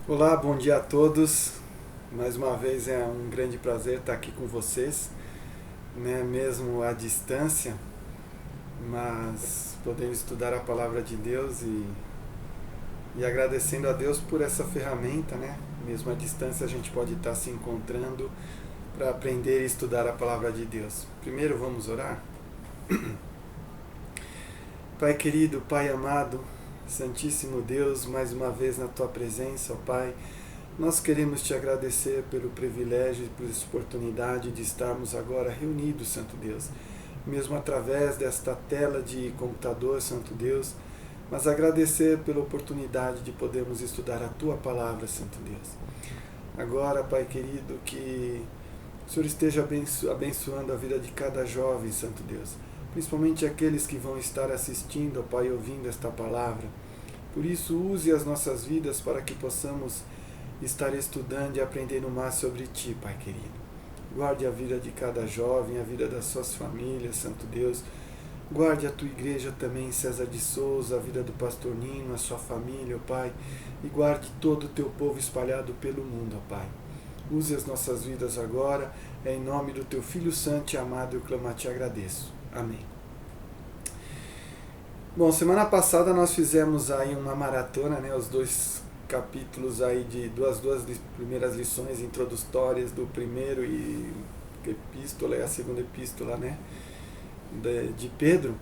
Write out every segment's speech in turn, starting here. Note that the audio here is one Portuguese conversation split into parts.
Olá, bom dia a todos. Mais uma vez é um grande prazer estar aqui com vocês, né? Mesmo à distância, mas podemos estudar a palavra de Deus e agradecendo a Deus por essa ferramenta, né? Mesmo à distância a gente pode estar se encontrando para aprender e estudar a palavra de Deus. Primeiro vamos orar? Pai querido, Pai amado, Santíssimo Deus, mais uma vez na Tua presença, ó Pai, nós queremos Te agradecer pelo privilégio e por essa oportunidade de estarmos agora reunidos, Santo Deus, mesmo através desta tela de computador, Santo Deus, mas agradecer pela oportunidade de podermos estudar a Tua palavra, Santo Deus. Agora, Pai querido, que o Senhor esteja abençoando a vida de cada jovem, Santo Deus, principalmente aqueles que vão estar assistindo, ó Pai, ouvindo esta palavra. Por isso, use as nossas vidas para que possamos estar estudando e aprendendo mais sobre Ti, Pai querido. Guarde a vida de cada jovem, a vida das suas famílias, Santo Deus. Guarde a Tua igreja também, César de Souza, a vida do pastor Nino, a sua família, ó Pai. E guarde todo o Teu povo espalhado pelo mundo, ó Pai. Use as nossas vidas agora, em nome do Teu Filho Santo e amado, eu clamo a Te agradeço. Amém. Bom, semana passada nós fizemos aí uma maratona, né, os dois capítulos aí de duas primeiras lições introdutórias do primeiro epístola e a segunda epístola, né, de Pedro.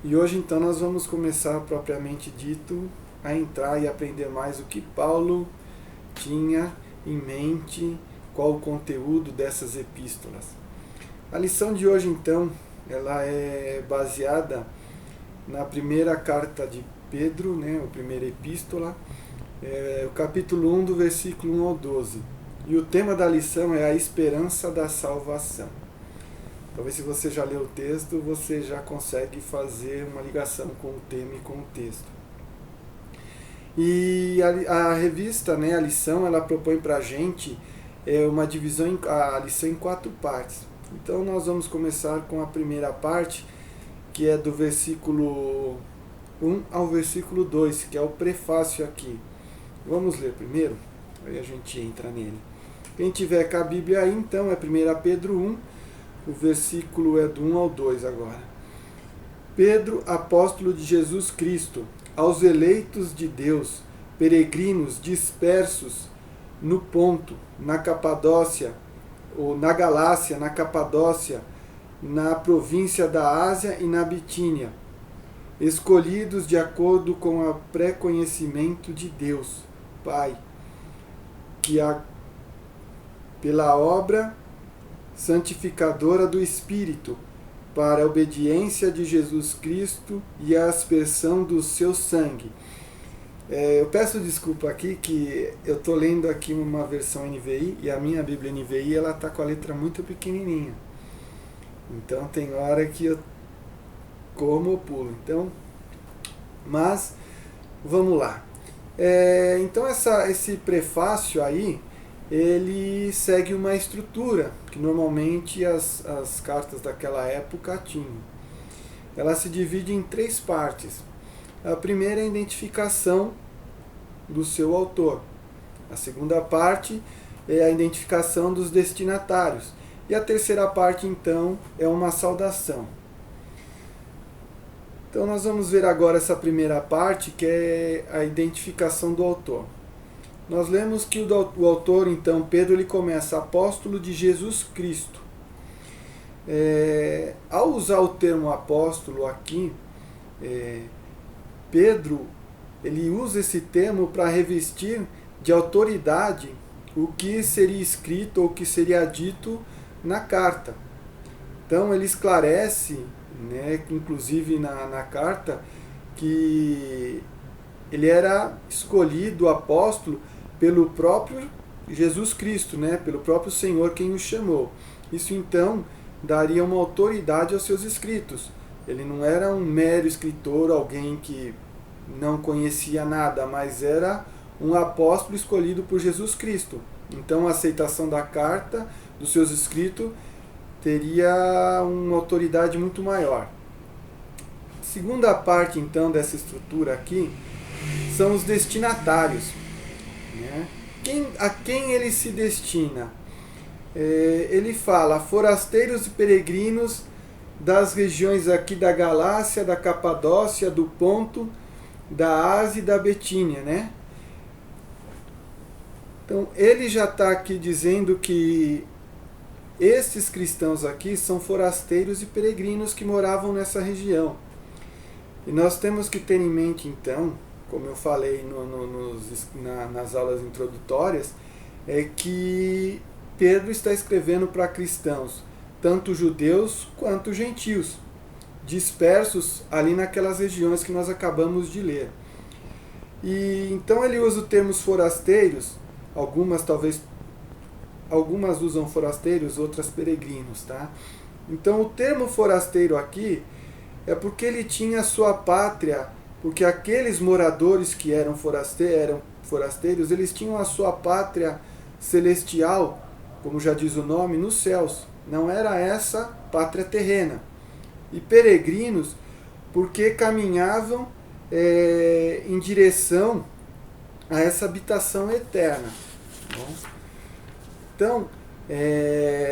E hoje então nós vamos começar propriamente dito a entrar e aprender mais o que Paulo tinha em mente, qual o conteúdo dessas epístolas. A lição de hoje então, ela é baseada na primeira carta de Pedro, né, a primeira epístola, o capítulo 1, do versículo 1 ao 12. E o tema da lição é a esperança da salvação. Talvez se você já leu o texto, você já consegue fazer uma ligação com o tema e com o texto. E a revista, né, a lição, ela propõe para a gente uma divisão, a lição em 4 partes. Então nós vamos começar com a primeira parte, que é do versículo 1 ao versículo 2, que é o prefácio aqui. Vamos ler primeiro, aí a gente entra nele. Quem tiver com a Bíblia aí, então, é 1 Pedro 1, o versículo é do 1 ao 2 agora. Pedro, apóstolo de Jesus Cristo, aos eleitos de Deus, peregrinos dispersos no Ponto, na Capadócia, ou na Galácia, na Capadócia, na província da Ásia e na Bitínia, escolhidos de acordo com o pré-conhecimento de Deus, Pai, que pela obra santificadora do Espírito, para a obediência de Jesus Cristo e a aspersão do seu sangue. Eu peço desculpa aqui que eu estou lendo aqui uma versão NVI e a minha Bíblia NVI ela está com a letra muito pequenininha. Então tem hora que eu como ou pulo. Então, mas vamos lá. Então esse prefácio aí, ele segue uma estrutura que normalmente as cartas daquela época tinham. Ela se divide em 3 partes. A primeira é a identificação do seu autor. A segunda parte é a identificação dos destinatários. E a terceira parte, então, é uma saudação. Então nós vamos ver agora essa primeira parte, que é a identificação do autor. Nós lemos que o autor, então, Pedro, ele começa apóstolo de Jesus Cristo. Ao usar o termo apóstolo aqui, Pedro, ele usa esse termo para revestir de autoridade o que seria escrito ou o que seria dito na carta. Então ele esclarece, né, inclusive na carta, que ele era escolhido apóstolo pelo próprio Jesus Cristo, né, pelo próprio Senhor quem o chamou. Isso então daria uma autoridade aos seus escritos. Ele não era um mero escritor, alguém que não conhecia nada, mas era um apóstolo escolhido por Jesus Cristo. Então a aceitação da carta, dos seus escritos, teria uma autoridade muito maior. Segunda parte, então, dessa estrutura aqui são os destinatários, né? A quem ele se destina? Ele fala forasteiros e peregrinos das regiões aqui da Galácia, da Capadócia, do Ponto, da Ásia e da Betínia, né? Então ele já está aqui dizendo que esses cristãos aqui são forasteiros e peregrinos que moravam nessa região. E nós temos que ter em mente então, como eu falei nas aulas introdutórias, é que Pedro está escrevendo para cristãos, tanto judeus quanto gentios, dispersos ali naquelas regiões que nós acabamos de ler. E então ele usa o termo forasteiros, algumas usam forasteiros, outras peregrinos, tá? Então o termo forasteiro aqui é porque ele tinha sua pátria, porque aqueles moradores que eram forasteiros, eles tinham a sua pátria celestial, como já diz o nome, nos céus. Não era essa pátria terrena. E peregrinos, porque caminhavam em direção a essa habitação eterna. Bom, então,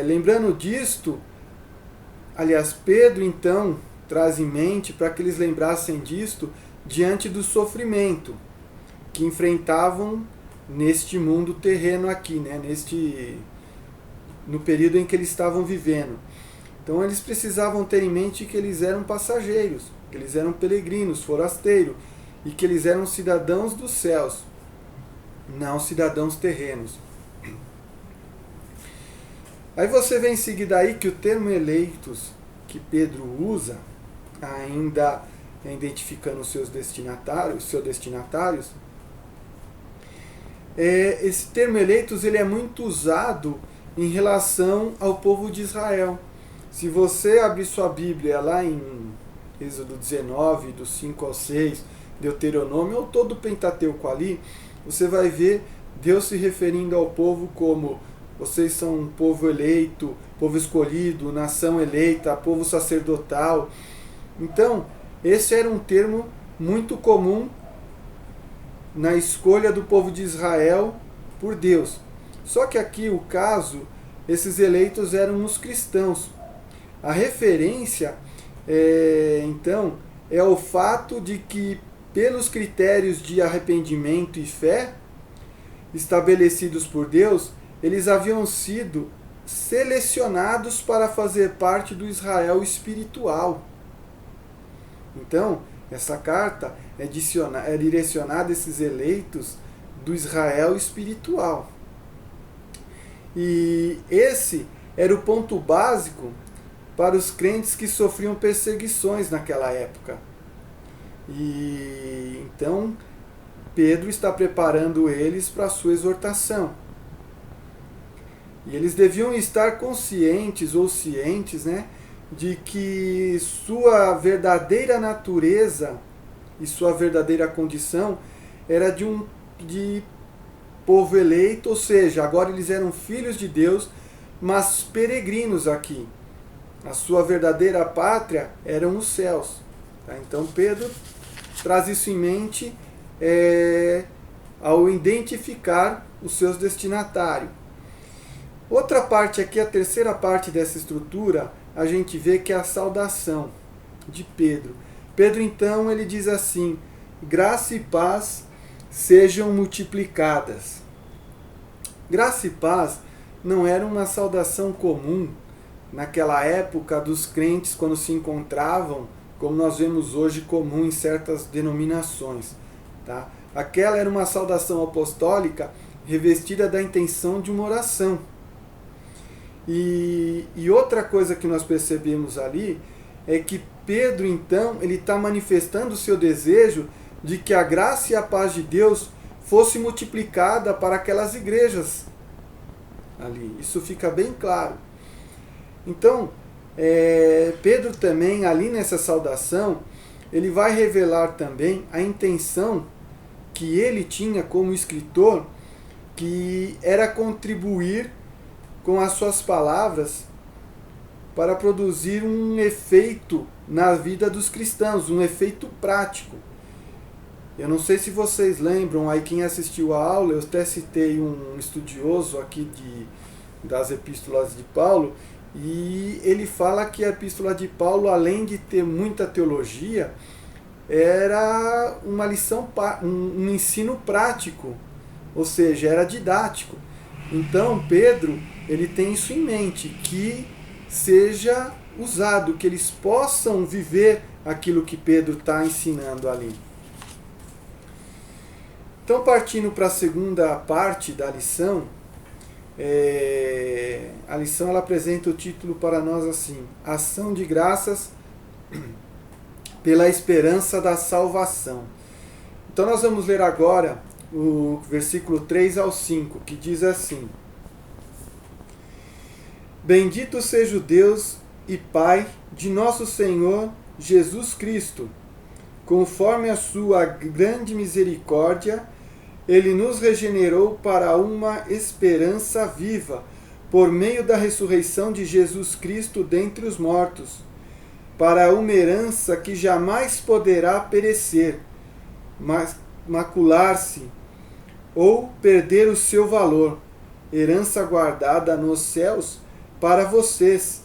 lembrando disto, aliás, Pedro então traz em mente para que eles lembrassem disto diante do sofrimento que enfrentavam neste mundo terreno aqui, né? No período em que eles estavam vivendo. Então eles precisavam ter em mente que eles eram passageiros, que eles eram peregrinos, forasteiros, e que eles eram cidadãos dos céus, não cidadãos terrenos. Aí você vê em seguida aí que o termo eleitos que Pedro usa, ainda identificando seus destinatários, esse termo eleitos ele é muito usado em relação ao povo de Israel. Se você abrir sua Bíblia lá em Êxodo 19, do 5 ao 6, Deuteronômio, ou todo o Pentateuco ali, você vai ver Deus se referindo ao povo como: vocês são um povo eleito, povo escolhido, nação eleita, povo sacerdotal. Então, esse era um termo muito comum na escolha do povo de Israel por Deus. Só que aqui o caso, esses eleitos eram os cristãos. A referência, então, é o fato de que, pelos critérios de arrependimento e fé estabelecidos por Deus, eles haviam sido selecionados para fazer parte do Israel espiritual. Então, essa carta é direcionada a esses eleitos do Israel espiritual. E esse era o ponto básico para os crentes que sofriam perseguições naquela época. E então Pedro está preparando eles para a sua exortação. E eles deviam estar conscientes ou cientes, né, de que sua verdadeira natureza e sua verdadeira condição era de povo eleito, ou seja, agora eles eram filhos de Deus, mas peregrinos aqui. A sua verdadeira pátria eram os céus. Tá? Então Pedro traz isso em mente ao identificar os seus destinatários. Outra parte aqui, a terceira parte dessa estrutura, a gente vê que é a saudação de Pedro. Pedro então ele diz assim: graça e paz sejam multiplicadas. Graça e paz não era uma saudação comum naquela época dos crentes quando se encontravam, como nós vemos hoje comum em certas denominações. Tá? Aquela era uma saudação apostólica revestida da intenção de uma oração. E outra coisa que nós percebemos ali é que Pedro, então, ele está manifestando o seu desejo de que a graça e a paz de Deus fosse multiplicada para aquelas igrejas ali. Isso fica bem claro. Então, Pedro também, ali nessa saudação, ele vai revelar também a intenção que ele tinha como escritor, que era contribuir com as suas palavras para produzir um efeito na vida dos cristãos, um efeito prático. Eu não sei se vocês lembram, aí quem assistiu a aula, eu até citei um estudioso aqui das epístolas de Paulo, e ele fala que a epístola de Paulo, além de ter muita teologia, era uma lição, um ensino prático, ou seja, era didático. Então Pedro, ele tem isso em mente, que seja usado, que eles possam viver aquilo que Pedro está ensinando ali. Então, partindo para a segunda parte da lição, a lição ela apresenta o título para nós assim: Ação de graças pela esperança da salvação. Então nós vamos ler agora o versículo 3 ao 5, que diz assim: Bendito seja o Deus e Pai de nosso Senhor Jesus Cristo. Conforme a sua grande misericórdia, Ele nos regenerou para uma esperança viva, por meio da ressurreição de Jesus Cristo dentre os mortos, para uma herança que jamais poderá perecer, macular-se ou perder o seu valor, herança guardada nos céus para vocês,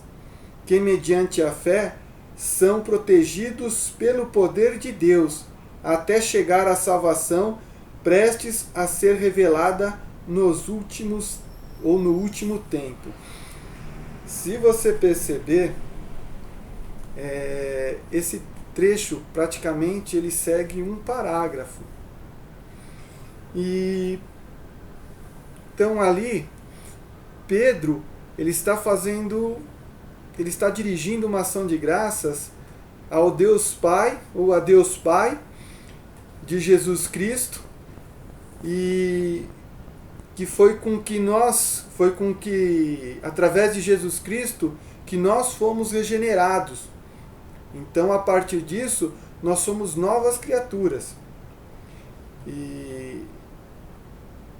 que mediante a fé são protegidos pelo poder de Deus, até chegar à salvação prestes a ser revelada nos últimos ou no último tempo. Se você perceber, esse trecho praticamente ele segue um parágrafo. E então ali Pedro ele está dirigindo uma ação de graças ao Deus Pai, ou a Deus Pai de Jesus Cristo, e que foi com que através de Jesus Cristo que nós fomos regenerados. Então, a partir disso, nós somos novas criaturas. E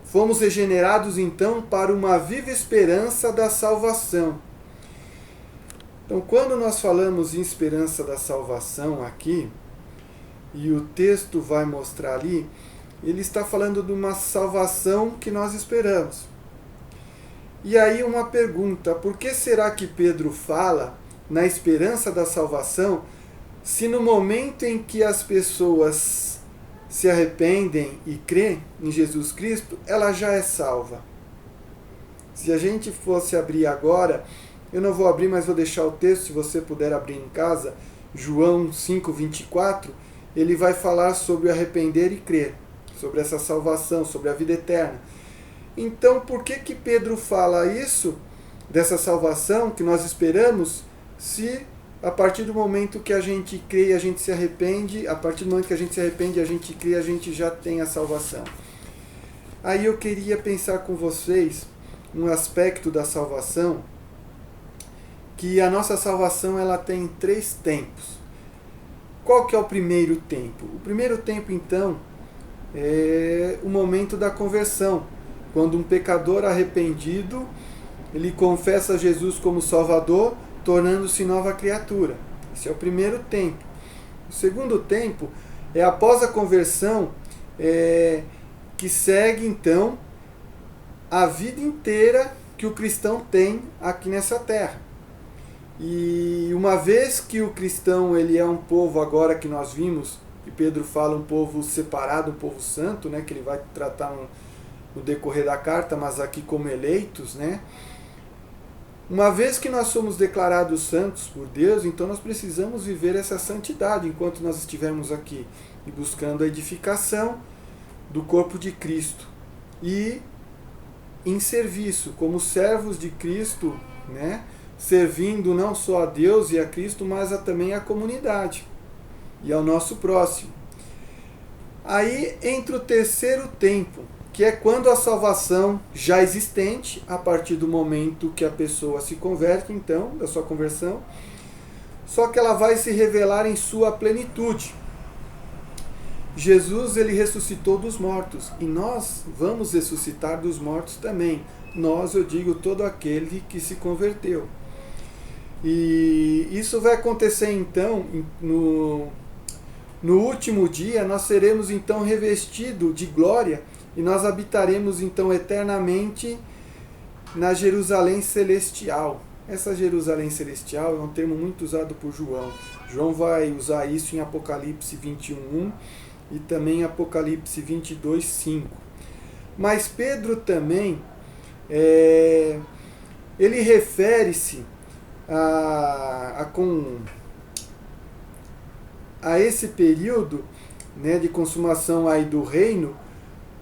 fomos regenerados então para uma viva esperança da salvação. Então, quando nós falamos em esperança da salvação aqui, e o texto vai mostrar ali, ele está falando de uma salvação que nós esperamos. E aí uma pergunta: por que será que Pedro fala na esperança da salvação, se no momento em que as pessoas se arrependem e crêem em Jesus Cristo, ela já é salva? Se a gente fosse abrir agora, eu não vou abrir, mas vou deixar o texto, se você puder abrir em casa, João 5:24, ele vai falar sobre arrepender e crer, sobre essa salvação, sobre a vida eterna. Então, por que Pedro fala isso, dessa salvação que nós esperamos, se a partir do momento que a gente crê e a gente se arrepende, a partir do momento que a gente se arrepende e a gente crê, a gente já tem a salvação? Aí eu queria pensar com vocês um aspecto da salvação, que a nossa salvação ela tem 3 tempos. Qual que é o primeiro tempo? O primeiro tempo, então, é o momento da conversão, quando um pecador arrependido, ele confessa Jesus como Salvador, tornando-se nova criatura. Esse é o primeiro tempo. O segundo tempo é após a conversão, que segue então a vida inteira que o cristão tem aqui nessa terra. E uma vez que o cristão ele é um povo, agora que nós vimos, que Pedro fala um povo separado, um povo santo, né, que ele vai tratar no decorrer da carta, mas aqui como eleitos, né? Uma vez que nós somos declarados santos por Deus, então nós precisamos viver essa santidade enquanto nós estivermos aqui, e buscando a edificação do corpo de Cristo. E em serviço, como servos de Cristo, né? Servindo não só a Deus e a Cristo, mas também à comunidade e ao nosso próximo. Aí entra o terceiro tempo, que é quando a salvação já existente, a partir do momento que a pessoa se converte, então, da sua conversão, só que ela vai se revelar em sua plenitude. Jesus, ele ressuscitou dos mortos, e nós vamos ressuscitar dos mortos também. Nós, eu digo, todo aquele que se converteu. E isso vai acontecer, então, no último dia nós seremos então revestidos de glória e nós habitaremos então eternamente na Jerusalém celestial. Essa Jerusalém celestial é um termo muito usado por João. João vai usar isso em Apocalipse 21:1 e também em Apocalipse 22:5. Mas Pedro também, ele refere-se a esse período, né, de consumação aí do reino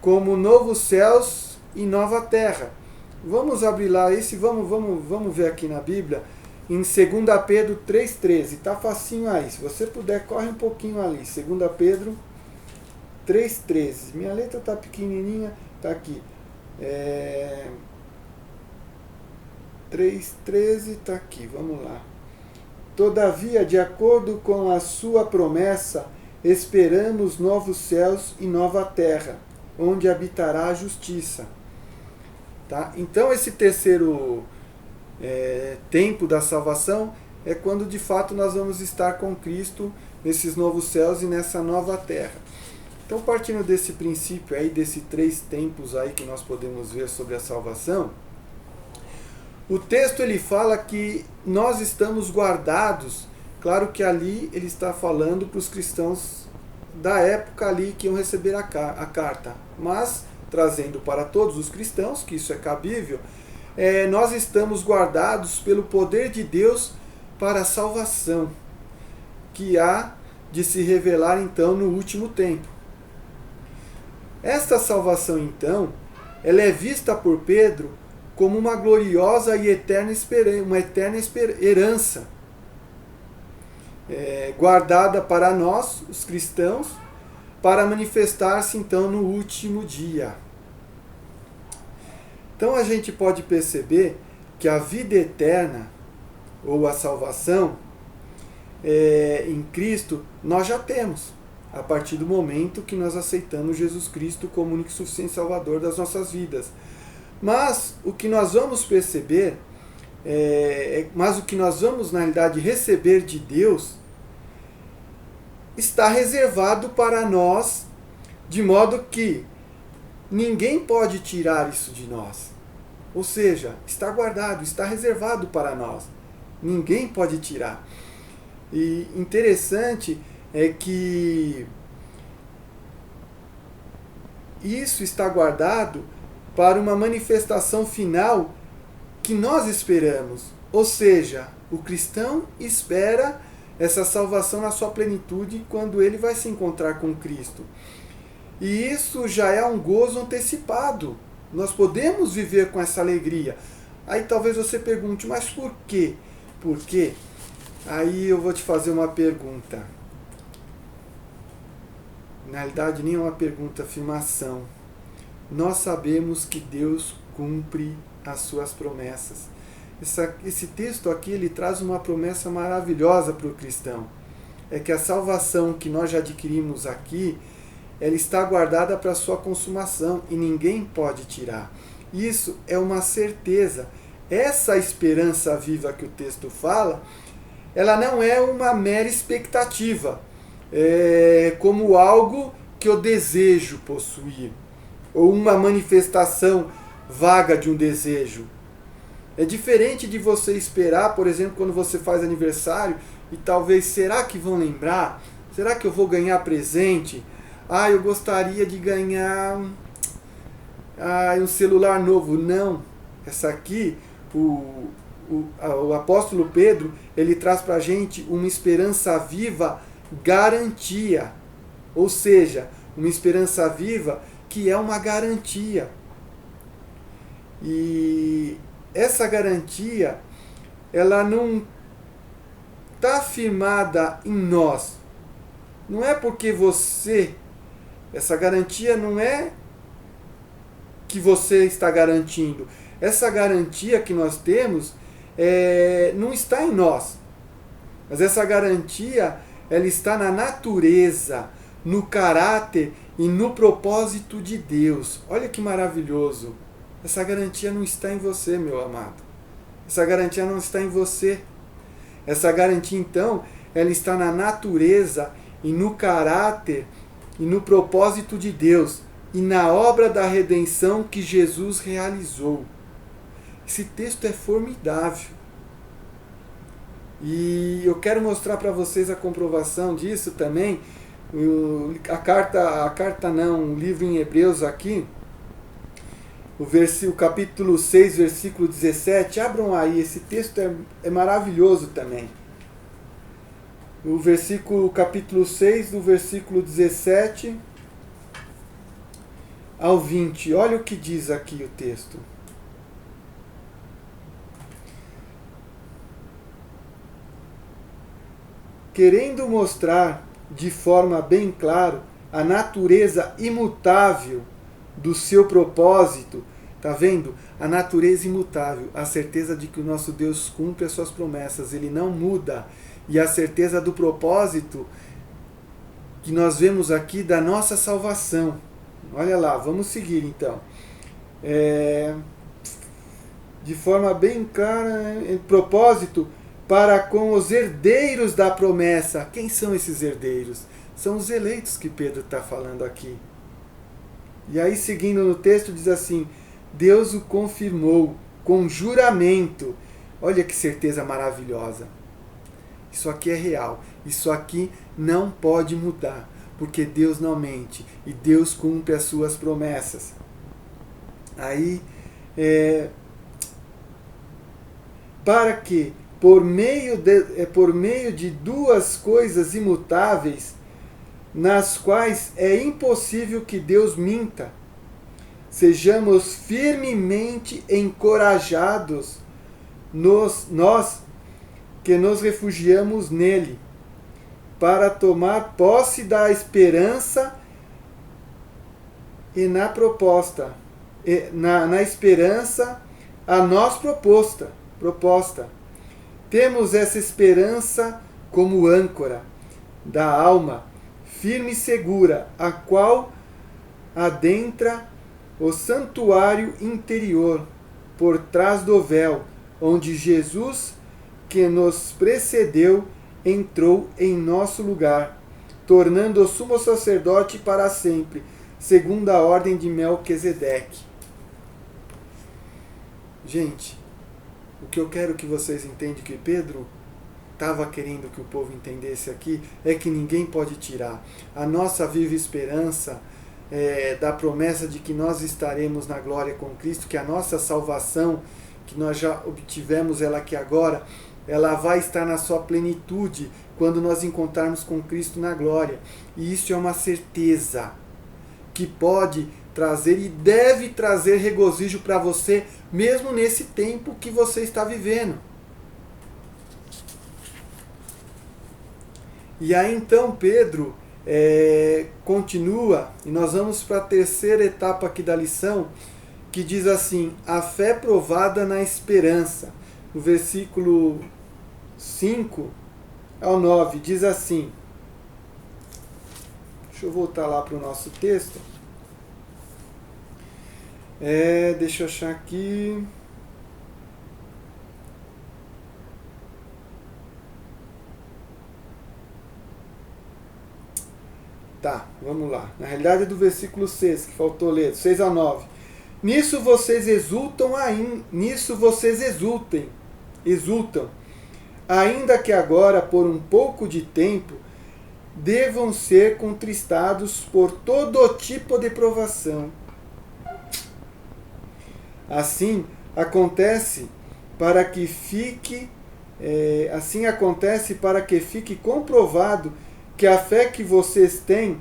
como novos céus e nova terra. Vamos abrir lá vamos ver aqui na Bíblia, em 2 Pedro 3,13. Está facinho aí, se você puder, corre um pouquinho ali. 2 Pedro 3,13. Minha letra está pequenininha, está aqui. 3,13 está aqui, vamos lá. Todavia, de acordo com a sua promessa, esperamos novos céus e nova terra, onde habitará a justiça. Tá? Então, esse terceiro tempo da salvação é quando de fato nós vamos estar com Cristo nesses novos céus e nessa nova terra. Então, partindo desse princípio aí, desses 3 tempos aí que nós podemos ver sobre a salvação, o texto ele fala que nós estamos guardados. Claro que ali ele está falando para os cristãos da época ali que iam receber a carta, mas trazendo para todos os cristãos, que isso é cabível, nós estamos guardados pelo poder de Deus para a salvação, que há de se revelar então no último tempo. Esta salvação então, ela é vista por Pedro como uma gloriosa e eterna herança, guardada para nós, os cristãos, para manifestar-se então no último dia. Então a gente pode perceber que a vida eterna, ou a salvação, em Cristo, nós já temos, a partir do momento que nós aceitamos Jesus Cristo como único e suficiente Salvador das nossas vidas. Mas o que nós vamos perceber, o que nós vamos na realidade receber de Deus, está reservado para nós, de modo que ninguém pode tirar isso de nós. Ou seja, está guardado, está reservado para nós. Ninguém pode tirar. E interessante é que isso está guardado para uma manifestação final que nós esperamos. Ou seja, o cristão espera essa salvação na sua plenitude quando ele vai se encontrar com Cristo. E isso já é um gozo antecipado. Nós podemos viver com essa alegria. Aí talvez você pergunte, mas por quê? Por quê? Aí eu vou te fazer uma pergunta. Na realidade, nem é uma pergunta, afirmação. Nós sabemos que Deus cumpre as suas promessas. Esse texto aqui ele traz uma promessa maravilhosa para o cristão. É que a salvação que nós já adquirimos aqui, ela está guardada para a sua consumação e ninguém pode tirar. Isso é uma certeza. Essa esperança viva que o texto fala, ela não é uma mera expectativa, como algo que eu desejo possuir, ou uma manifestação vaga de um desejo. É diferente de você esperar, por exemplo, quando você faz aniversário e talvez, será que vão lembrar? Será que eu vou ganhar presente? Eu gostaria de ganhar um celular novo. Não. Essa aqui, o apóstolo Pedro, ele traz para a gente uma esperança viva, garantia. Ou seja, uma esperança viva que é uma garantia. E essa garantia, ela não está firmada em nós. Não é porque essa garantia não é que você está garantindo. Essa garantia que nós temos não está em nós. Mas essa garantia, ela está na natureza, no caráter e no propósito de Deus. Olha que maravilhoso. Essa garantia não está em você, meu amado. Essa garantia não está em você. Essa garantia, então, ela está na natureza e no caráter e no propósito de Deus e na obra da redenção que Jesus realizou. Esse texto é formidável. E eu quero mostrar para vocês a comprovação disso também. O livro em Hebreus aqui, o capítulo 6, versículo 17. Abram aí, esse texto é maravilhoso também. O capítulo 6, do versículo 17 ao 20. Olha o que diz aqui o texto. Querendo mostrar de forma bem clara a natureza imutável do seu propósito, tá vendo? A natureza imutável, a certeza de que o nosso Deus cumpre as suas promessas, ele não muda, e a certeza do propósito que nós vemos aqui da nossa salvação. Olha lá, vamos seguir então. De forma bem clara, propósito para com os herdeiros da promessa. Quem são esses herdeiros? São os eleitos que Pedro está falando aqui. E aí, seguindo no texto, diz assim: Deus o confirmou com juramento. Olha que certeza maravilhosa. Isso aqui é real. Isso aqui não pode mudar, porque Deus não mente e Deus cumpre as suas promessas. Aí, para que por meio de duas coisas imutáveis, nas quais é impossível que Deus minta, sejamos firmemente encorajados, nós que nos refugiamos nele, para tomar posse da esperança e na proposta, na esperança a nós proposta. Temos essa esperança como âncora da alma, firme e segura, a qual adentra o santuário interior, por trás do véu, onde Jesus, que nos precedeu, entrou em nosso lugar, tornando o sumo sacerdote para sempre, segundo a ordem de Melquisedeque. Gente, o que eu quero que vocês entendam, que Pedro estava querendo que o povo entendesse aqui, é que ninguém pode tirar a nossa viva esperança da promessa de que nós estaremos na glória com Cristo, que a nossa salvação, que nós já obtivemos ela aqui agora, ela vai estar na sua plenitude quando nós encontrarmos com Cristo na glória. E isso é uma certeza que pode trazer e deve trazer regozijo para você, mesmo nesse tempo que você está vivendo. E aí então Pedro continua, e nós vamos para a terceira etapa aqui da lição, que diz assim: a fé provada na esperança. No versículo 5 ao 9, diz assim, deixa eu voltar lá para o nosso texto, deixa eu achar aqui, tá, vamos lá, na realidade é do versículo 6, que faltou ler, 6 a 9, nisso vocês exultam, ainda que agora, por um pouco de tempo, devam ser contristados por todo tipo de provação. Assim acontece para que fique comprovado que a fé que vocês têm,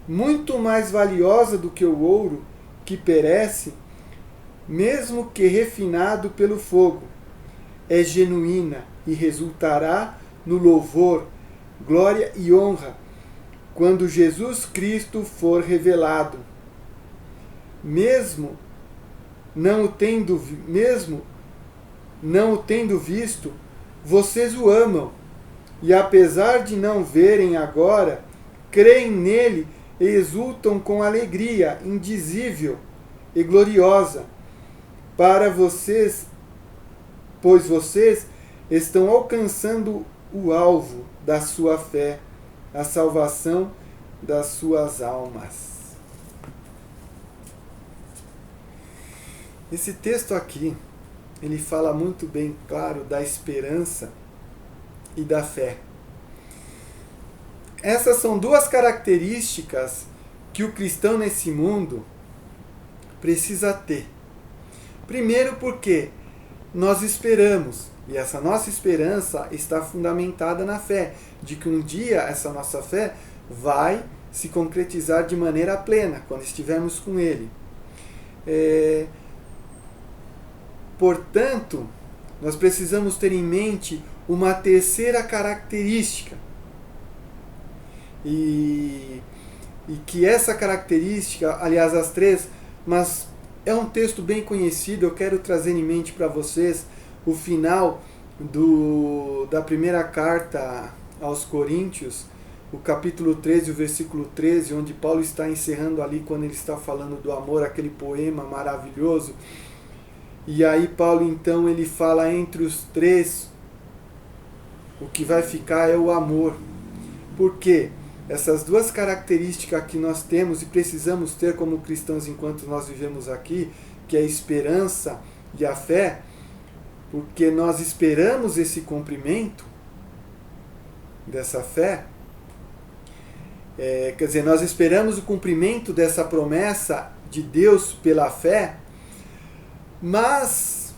muito mais valiosa do que o ouro que perece, mesmo que refinado pelo fogo, é genuína e resultará no louvor, glória e honra quando Jesus Cristo for revelado. Mesmo não o tendo visto, vocês o amam, e apesar de não verem agora, creem nele e exultam com alegria indizível e gloriosa para vocês, pois vocês estão alcançando o alvo da sua fé, a salvação das suas almas. Esse texto aqui, ele fala muito bem, claro, da esperança e da fé. Essas são duas características que o cristão nesse mundo precisa ter. Primeiro porque nós esperamos, e essa nossa esperança está fundamentada na fé, de que um dia essa nossa fé vai se concretizar de maneira plena, quando estivermos com Ele. Portanto, nós precisamos ter em mente uma terceira característica. E que essa característica, aliás, as três, mas é um texto bem conhecido, eu quero trazer em mente para vocês o final da primeira carta aos Coríntios, o capítulo 13, o versículo 13, onde Paulo está encerrando ali, quando ele está falando do amor, aquele poema maravilhoso. E aí Paulo, então, ele fala entre os três, o que vai ficar é o amor. Por quê? Essas duas características que nós temos e precisamos ter como cristãos enquanto nós vivemos aqui, que é a esperança e a fé, porque nós esperamos esse cumprimento dessa fé, quer dizer, nós esperamos o cumprimento dessa promessa de Deus pela fé, mas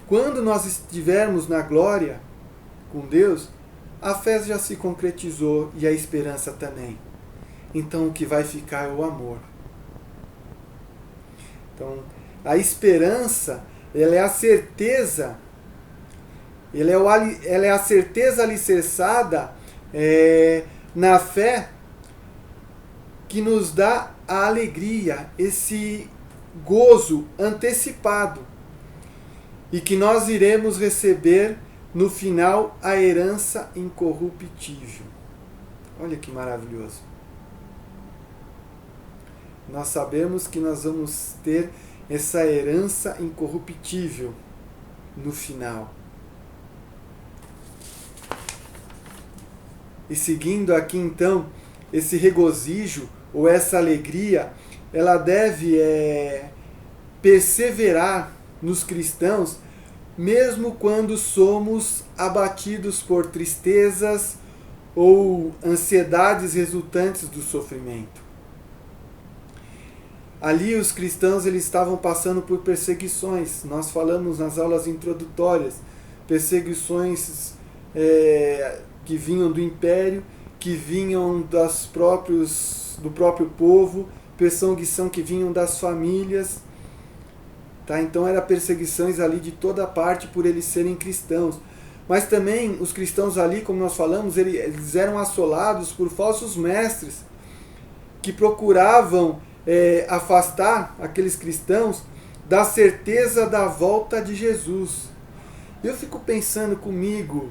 quando nós estivermos na glória com Deus, a fé já se concretizou e a esperança também. Então o que vai ficar é o amor. Então, a esperança, ela é a certeza, ela é a certeza alicerçada na fé que nos dá a alegria, esse gozo antecipado, e que nós iremos receber no final a herança incorruptível. Olha que maravilhoso. Nós sabemos que nós vamos ter essa herança incorruptível no final. E seguindo aqui então, esse regozijo ou essa alegria, ela deve perseverar nos cristãos, mesmo quando somos abatidos por tristezas ou ansiedades resultantes do sofrimento. Ali os cristãos eles estavam passando por perseguições. Nós falamos nas aulas introdutórias, perseguições que vinham do império, que vinham do próprio povo, perseguição que vinham das famílias. Tá? Então eram perseguições ali de toda parte por eles serem cristãos. Mas também os cristãos ali, como nós falamos, eles eram assolados por falsos mestres que procuravam afastar aqueles cristãos da certeza da volta de Jesus. Eu fico pensando comigo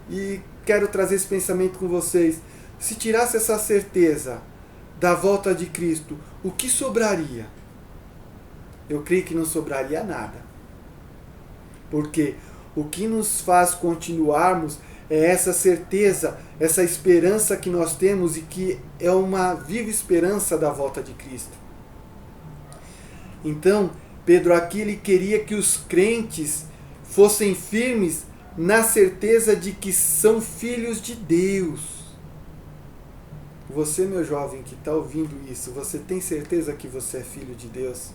e quero trazer esse pensamento com vocês. Se tirasse essa certeza da volta de Cristo, o que sobraria? Eu creio que não sobraria nada. Porque o que nos faz continuarmos é essa certeza, essa esperança que nós temos e que é uma viva esperança da volta de Cristo. Então, Pedro aqui ele queria que os crentes fossem firmes na certeza de que são filhos de Deus. Você, meu jovem, que está ouvindo isso, você tem certeza que você é filho de Deus?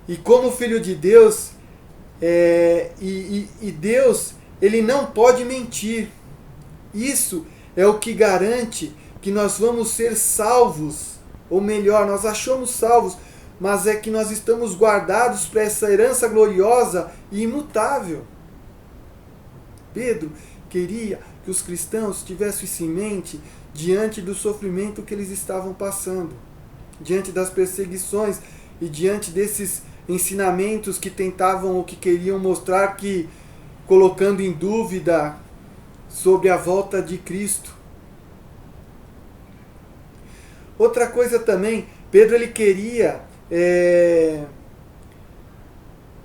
E como filho de Deus, Deus, ele não pode mentir. Isso é o que garante que nós vamos ser salvos. Ou melhor, nós achamos salvos, mas é que nós estamos guardados para essa herança gloriosa e imutável. Pedro queria que os cristãos tivessem isso em mente diante do sofrimento que eles estavam passando, diante das perseguições e diante desses ensinamentos que tentavam ou que queriam mostrar que, colocando em dúvida sobre a volta de Cristo. Outra coisa também, Pedro ele queria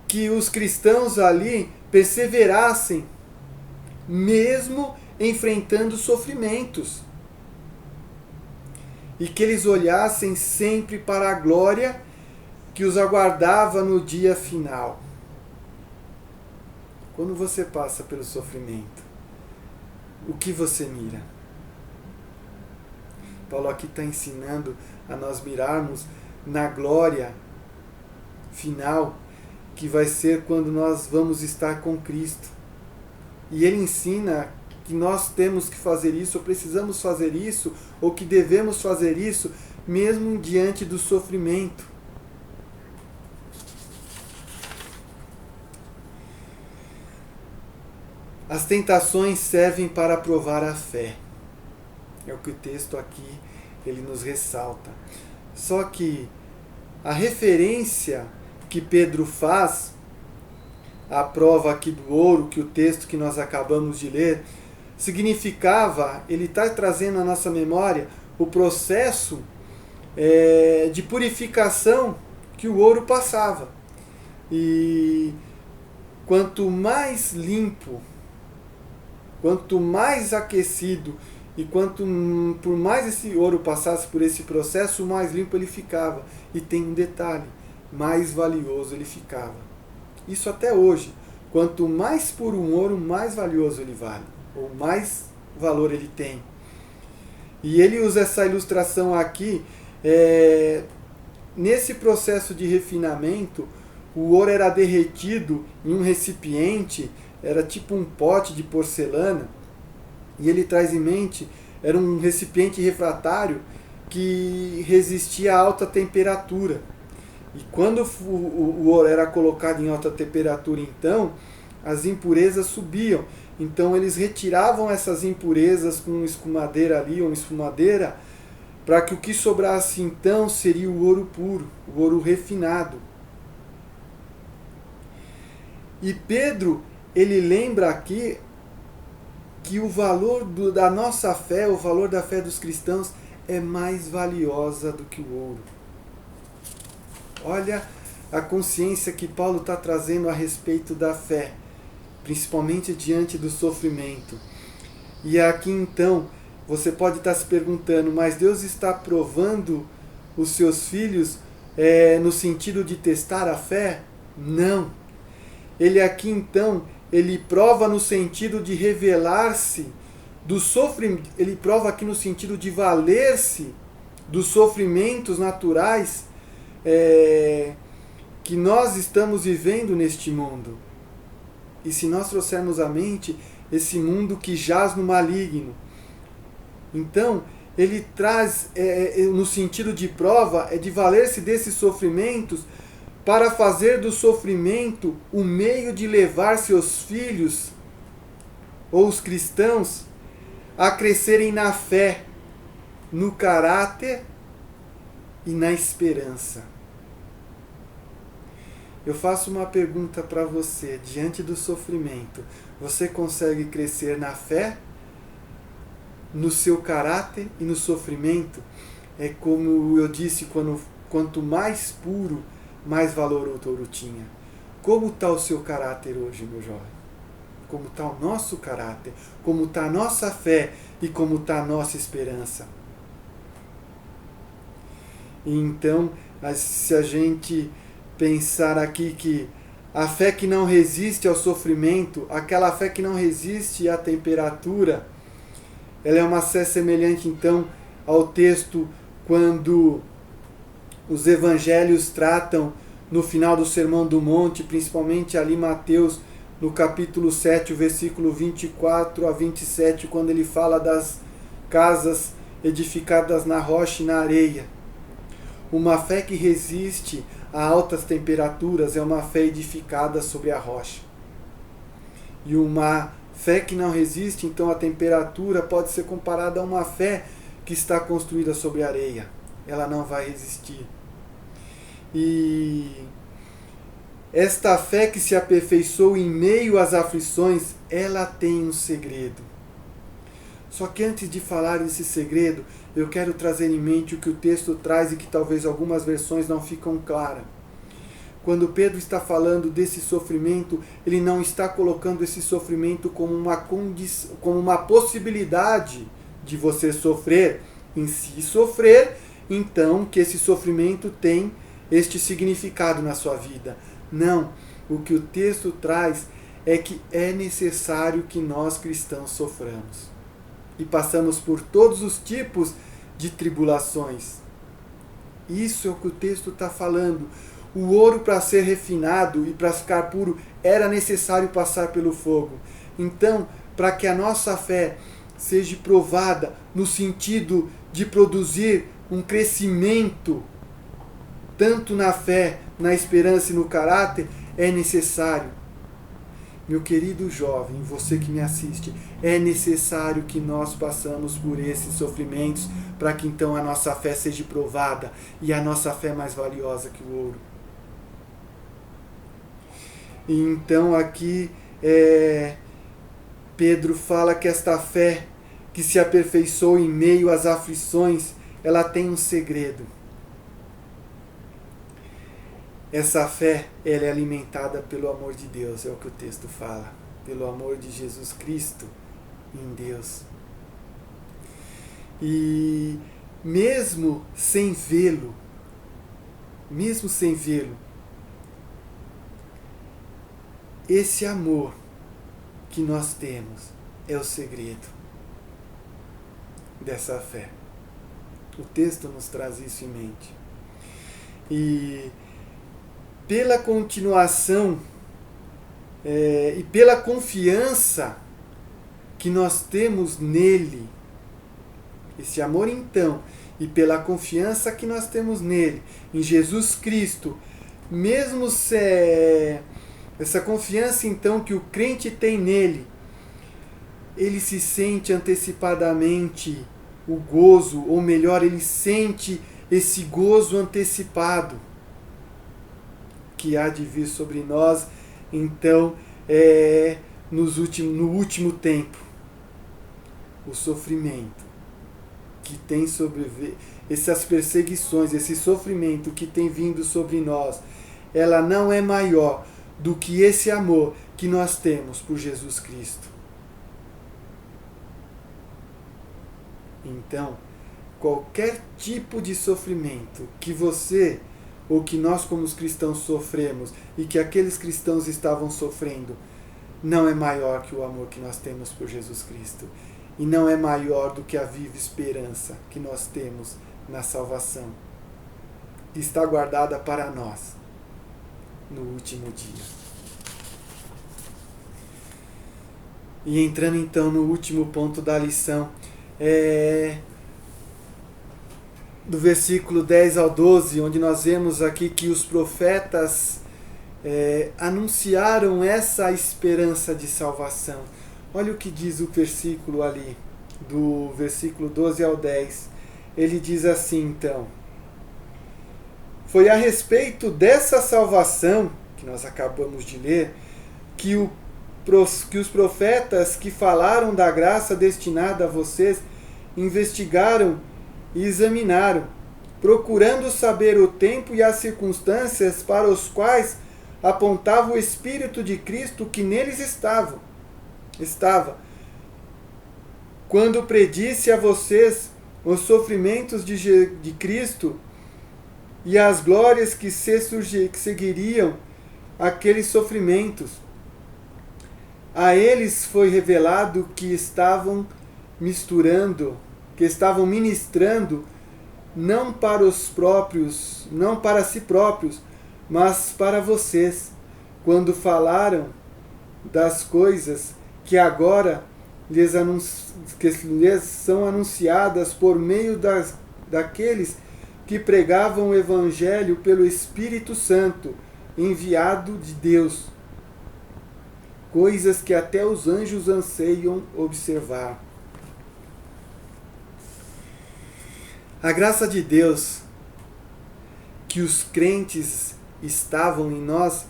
que os cristãos ali perseverassem, mesmo enfrentando sofrimentos. E que eles olhassem sempre para a glória que os aguardava no dia final. Quando você passa pelo sofrimento, o que você mira? Paulo aqui está ensinando a nós mirarmos na glória final, que vai ser quando nós vamos estar com Cristo. E ele ensina que nós temos que fazer isso, ou precisamos fazer isso, ou que devemos fazer isso, mesmo diante do sofrimento. As tentações servem para provar a fé. É o que o texto aqui ele nos ressalta. Só que a referência que Pedro faz à prova aqui do ouro, que o texto que nós acabamos de ler, significava, ele está trazendo à nossa memória o processo de purificação que o ouro passava. E quanto mais limpo, quanto mais aquecido e por mais esse ouro passasse por esse processo, mais limpo ele ficava. E tem um detalhe, mais valioso ele ficava. Isso até hoje. Quanto mais puro um ouro, mais valioso ele vale, ou mais valor ele tem. E ele usa essa ilustração aqui, nesse processo de refinamento, o ouro era derretido em um recipiente, era tipo um pote de porcelana, e ele traz em mente, era um recipiente refratário que resistia a alta temperatura. E quando o ouro era colocado em alta temperatura, então, as impurezas subiam. Então eles retiravam essas impurezas com uma escumadeira ali, ou uma esfumadeira, para que o que sobrasse então seria o ouro puro, o ouro refinado. E Pedro, ele lembra aqui que o valor da nossa fé, o valor da fé dos cristãos, é mais valiosa do que o ouro. Olha a consciência que Paulo está trazendo a respeito da fé, principalmente diante do sofrimento. E aqui então, você pode estar se perguntando, mas Deus está provando os seus filhos no sentido de testar a fé? Não. Ele aqui então, ele prova no sentido de revelar-se do sofrimento, ele prova aqui no sentido de valer-se dos sofrimentos naturais que nós estamos vivendo neste mundo. E se nós trouxermos à mente esse mundo que jaz no maligno, então ele traz no sentido de prova, de valer-se desses sofrimentos para fazer do sofrimento o meio de levar seus filhos, ou os cristãos, a crescerem na fé, no caráter e na esperança. Eu faço uma pergunta para você, diante do sofrimento, você consegue crescer na fé, no seu caráter e no sofrimento? É como eu disse, quanto mais puro, mais valor o ouro tinha. Como está o seu caráter hoje, meu jovem? Como está o nosso caráter? Como está a nossa fé? E como está a nossa esperança? E então, se a gente pensar aqui que a fé que não resiste ao sofrimento, aquela fé que não resiste à temperatura, ela é uma fé semelhante então ao texto quando os evangelhos tratam no final do Sermão do Monte, principalmente ali Mateus, no capítulo 7, o versículo 24 a 27, quando ele fala das casas edificadas na rocha e na areia. Uma fé que resiste a altas temperaturas é uma fé edificada sobre a rocha. E uma fé que não resiste, então, à temperatura, pode ser comparada a uma fé que está construída sobre areia. Ela não vai resistir. E esta fé que se aperfeiçoou em meio às aflições, ela tem um segredo. Só que antes de falar desse segredo, eu quero trazer em mente o que o texto traz e que talvez algumas versões não ficam claras. quando Pedro está falando desse sofrimento, ele não está colocando esse sofrimento como como uma possibilidade de você sofrer. Em si sofrer, então que esse sofrimento tem este significado na sua vida. Não, o que o texto traz é que é necessário que nós cristãos soframos. E passamos por todos os tipos de tribulações. Isso é o que o texto está falando. O ouro, para ser refinado e para ficar puro, era necessário passar pelo fogo. Então, para que a nossa fé seja provada no sentido de produzir um crescimento, tanto na fé, na esperança e no caráter, é necessário. Meu querido jovem, você que me assiste, é necessário que nós passamos por esses sofrimentos para que então a nossa fé seja provada e a nossa fé mais valiosa que o ouro. E então aqui Pedro fala que esta fé que se aperfeiçoa em meio às aflições, ela tem um segredo. Essa fé, ela é alimentada pelo amor de Deus, é o que o texto fala. Pelo amor de Jesus Cristo em Deus. E mesmo sem vê-lo, esse amor que nós temos é o segredo dessa fé. O texto nos traz isso em mente. E pela continuação e pela confiança que nós temos nele, esse amor então, e pela confiança que nós temos nele, em Jesus Cristo, mesmo essa confiança então que o crente tem nele, ele se sente antecipadamente o gozo, ou melhor, ele sente esse gozo antecipado que há de vir sobre nós, então, no último tempo. O sofrimento que tem sobre essas perseguições, esse sofrimento que tem vindo sobre nós, ela não é maior do que esse amor que nós temos por Jesus Cristo. Então, qualquer tipo de sofrimento que você ou que nós como os cristãos sofremos e que aqueles cristãos estavam sofrendo, não é maior que o amor que nós temos por Jesus Cristo. E não é maior do que a viva esperança que nós temos na salvação, que está guardada para nós no último dia. E entrando então no último ponto da lição, do versículo 10 ao 12, onde nós vemos aqui que os profetas anunciaram essa esperança de salvação. Olha o que diz o versículo ali, do versículo 12 ao 10. Ele diz assim, então: foi a respeito dessa salvação, que nós acabamos de ler, que os profetas que falaram da graça destinada a vocês investigaram e examinaram, procurando saber o tempo e as circunstâncias para os quais apontava o Espírito de Cristo que neles estava, quando predisse a vocês os sofrimentos de Cristo e as glórias que seguiriam aqueles sofrimentos. A eles foi revelado que estavam ministrando não para si próprios, mas para vocês, quando falaram das coisas que agora lhes são anunciadas por meio daqueles que pregavam o Evangelho pelo Espírito Santo, enviado de Deus, coisas que até os anjos anseiam observar. A graça de Deus que os crentes estavam em nós,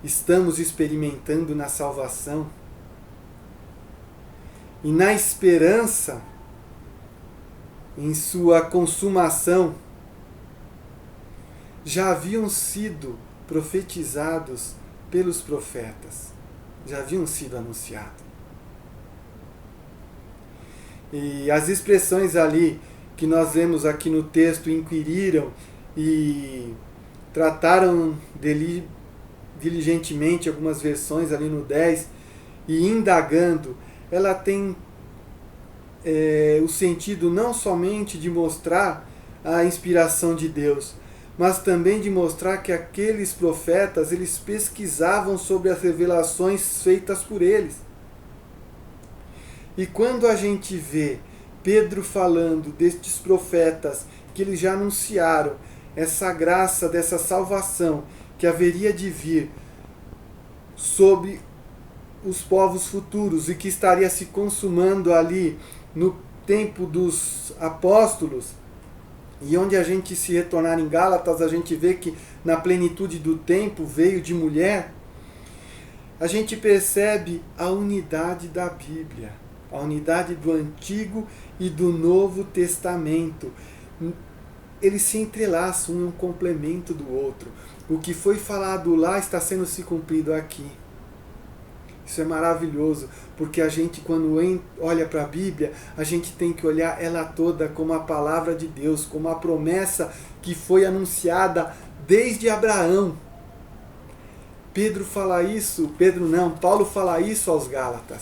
estamos experimentando na salvação e na esperança em sua consumação, já haviam sido profetizados pelos profetas, já haviam sido anunciados. E as expressões ali que nós lemos aqui no texto, inquiriram e trataram diligentemente, algumas versões ali no 10, e indagando, ela tem o sentido não somente de mostrar a inspiração de Deus, mas também de mostrar que aqueles profetas, eles pesquisavam sobre as revelações feitas por eles. E quando a gente vê Pedro falando destes profetas, que eles já anunciaram essa graça, dessa salvação que haveria de vir sobre os povos futuros e que estaria se consumando ali no tempo dos apóstolos, e onde a gente se retornar em Gálatas, a gente vê que na plenitude do tempo veio de mulher, a gente percebe a unidade da Bíblia, a unidade do Antigo e do Novo Testamento. Eles se entrelaçam, um complemento do outro. O que foi falado lá está sendo se cumprido aqui. Isso é maravilhoso, porque a gente, quando olha para a Bíblia, a gente tem que olhar ela toda como a palavra de Deus, como a promessa que foi anunciada desde Abraão. Paulo fala isso aos Gálatas.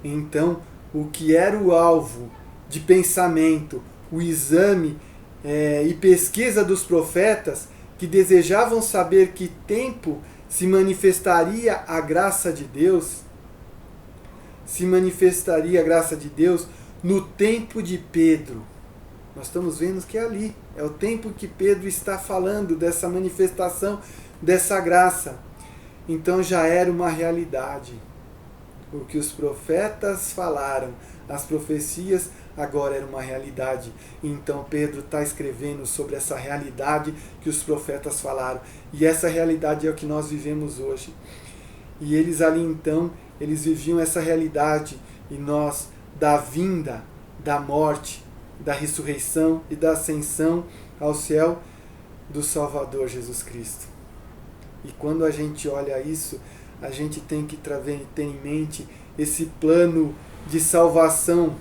Então, o que era o alvo de pensamento, o exame e pesquisa dos profetas, que desejavam saber que tempo se manifestaria a graça de Deus, no tempo de Pedro. Nós estamos vendo que é ali, é o tempo que Pedro está falando dessa manifestação, dessa graça. Então já era uma realidade. O que os profetas falaram, as profecias, agora era uma realidade. Então Pedro está escrevendo sobre essa realidade que os profetas falaram. E essa realidade é o que nós vivemos hoje. E eles ali então, eles viviam essa realidade, e nós, da vinda, da morte, da ressurreição e da ascensão ao céu do Salvador Jesus Cristo. E quando a gente olha isso, a gente tem que ter em mente esse plano de salvação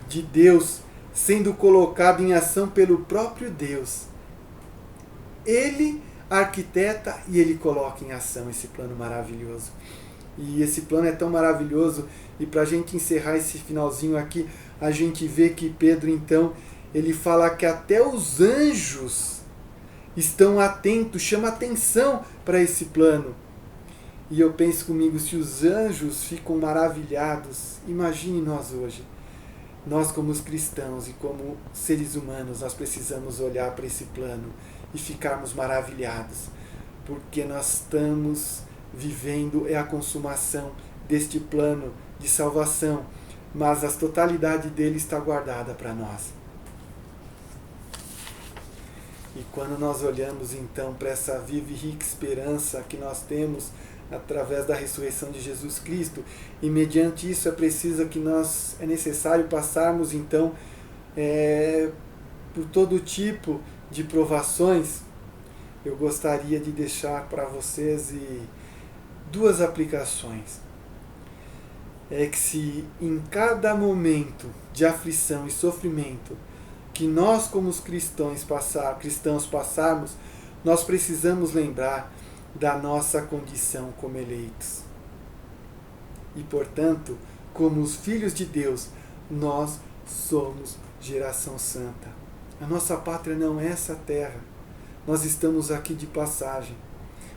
de Deus sendo colocado em ação pelo próprio Deus. Ele arquiteta e ele coloca em ação esse plano maravilhoso. E esse plano é tão maravilhoso, e para a gente encerrar esse finalzinho aqui, a gente vê que Pedro então, ele fala que até os anjos estão atentos, chama atenção para esse plano. E eu penso comigo, se os anjos ficam maravilhados, imagine nós hoje. Nós como os cristãos e como seres humanos, nós precisamos olhar para esse plano e ficarmos maravilhados, porque nós estamos vivendo a consumação deste plano de salvação, mas a totalidade dele está guardada para nós. E quando nós olhamos então para essa viva e rica esperança que nós temos através da ressurreição de Jesus Cristo, e mediante isso é necessário passarmos então por todo tipo de provações. Eu gostaria de deixar para vocês duas aplicações. É que se em cada momento de aflição e sofrimento que nós como os cristãos passarmos, nós precisamos lembrar da nossa condição como eleitos. E, portanto, como os filhos de Deus, nós somos geração santa. A nossa pátria não é essa terra. Nós estamos aqui de passagem.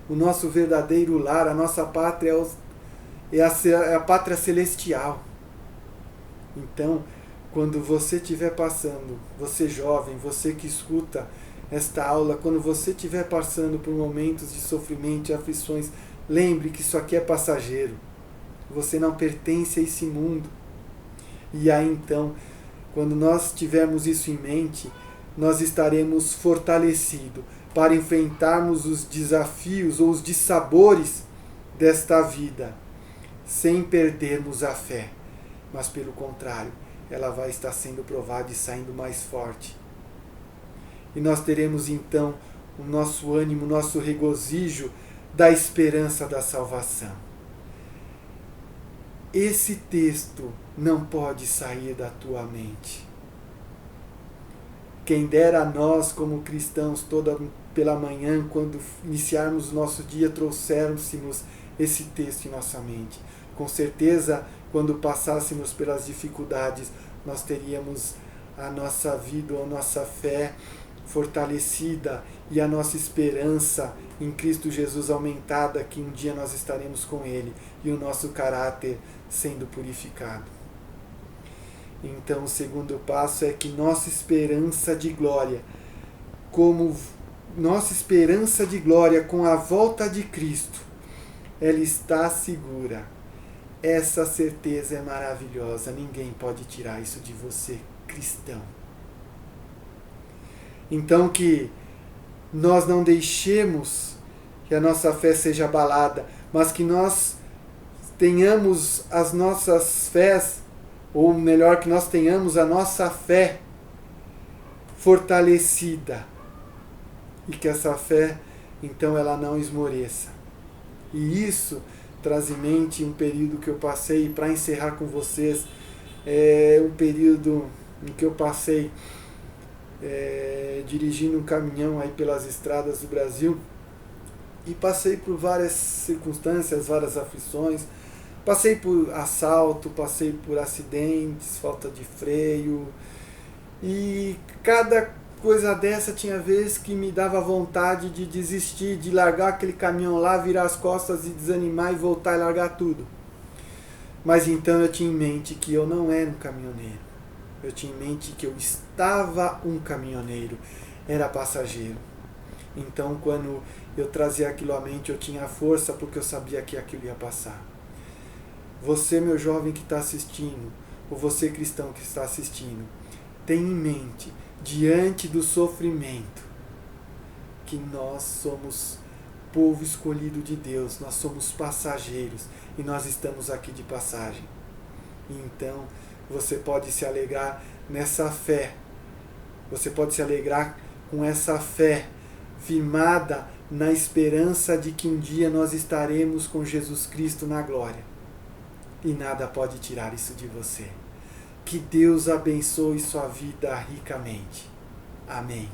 O nosso verdadeiro lar, a nossa pátria é a pátria celestial. Então, quando você estiver passando, você jovem, você que escuta esta aula, quando você estiver passando por momentos de sofrimento e aflições, lembre que isso aqui é passageiro. Você não pertence a esse mundo. E aí então, quando nós tivermos isso em mente, nós estaremos fortalecidos para enfrentarmos os desafios ou os dissabores desta vida, sem perdermos a fé. Mas pelo contrário, ela vai estar sendo provada e saindo mais forte. e nós teremos então o nosso ânimo, o nosso regozijo da esperança da salvação. Esse texto não pode sair da tua mente. Quem dera a nós, como cristãos, toda pela manhã, quando iniciarmos o nosso dia, trouxéssemos esse texto em nossa mente. Com certeza, quando passássemos pelas dificuldades, nós teríamos a nossa vida, a nossa fé fortalecida e a nossa esperança em Cristo Jesus aumentada, que um dia nós estaremos com Ele e o nosso caráter sendo purificado. Então, o segundo passo é que nossa esperança de glória, com a volta de Cristo, ela está segura. Essa certeza é maravilhosa, ninguém pode tirar isso de você, cristão. Então, que nós não deixemos que a nossa fé seja abalada, mas que nós tenhamos as nossas fés, ou melhor, que nós tenhamos a nossa fé fortalecida e que essa fé, então, ela não esmoreça. E isso traz em mente um período que eu passei, para encerrar com vocês, um período em que eu passei dirigindo um caminhão aí pelas estradas do Brasil, e passei por várias circunstâncias, várias aflições. Passei por assalto, passei por acidentes, falta de freio, e cada coisa dessa tinha vezes que me dava vontade de desistir, de largar aquele caminhão lá, virar as costas e desanimar e voltar e largar tudo. Mas então eu tinha em mente que eu não era um caminhoneiro. Eu tinha em mente que eu estava um caminhoneiro, era passageiro. Então, quando eu trazia aquilo à mente, eu tinha força, porque eu sabia que aquilo ia passar. Você, meu jovem que está assistindo, ou você cristão que está assistindo, tenha em mente, diante do sofrimento, que nós somos povo escolhido de Deus, nós somos passageiros e nós estamos aqui de passagem. E então, você pode se alegrar nessa fé, você pode se alegrar com essa fé firmada na esperança de que um dia nós estaremos com Jesus Cristo na glória. E nada pode tirar isso de você. Que Deus abençoe sua vida ricamente. Amém.